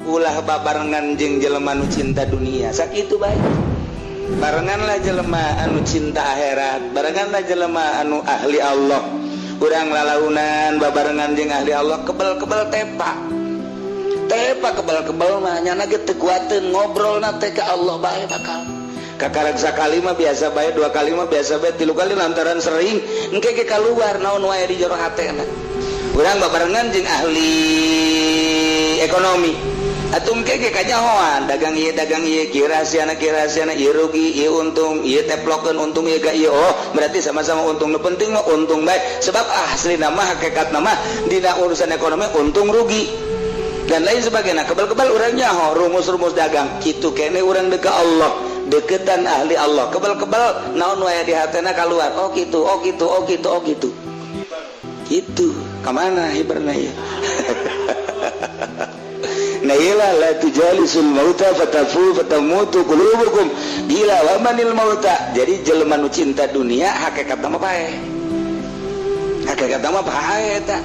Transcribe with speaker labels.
Speaker 1: ulah babarengan jeung jelema anu cinta dunia sakitu bae barenganlah jelema anu cinta akhirat barenganlah jelema anu ahli Allah urang lalaunan babarengan jeung ahli Allah kebal-kebal tepa kebal-kebal mah nyana ge teu kuateun ngobrolna teh ka Allah bae bakal kakarek sakali mah biasa bae dua kali mah biasa bae tilu kali lantaran sering engke ge kaluar naon wae di jero hatena urang babarengan jeung ahli ekonomi atuh engke ge kanyahoan dagang ieu kirasiana ieu rugi ieu untung ieu teplokeun untung ieu ga ieu oh berarti sama-sama untung nu penting mah untung bae sebab aslina mah hakikatna mah dina urusan ekonomi untung rugi dan lain sebagainya kebal-kebal urang nyaho rumus-rumus dagang kitu kene urang deka Allah deketan ahli Allah kebal-kebal naon wae di hatena keluar oh gitu gitu kemana hiberna ya Nailah la tujalisul mauta fatamutu qulubukum bila wamanil mauta jadi jelema nu cinta dunia hakikatna mah bae eta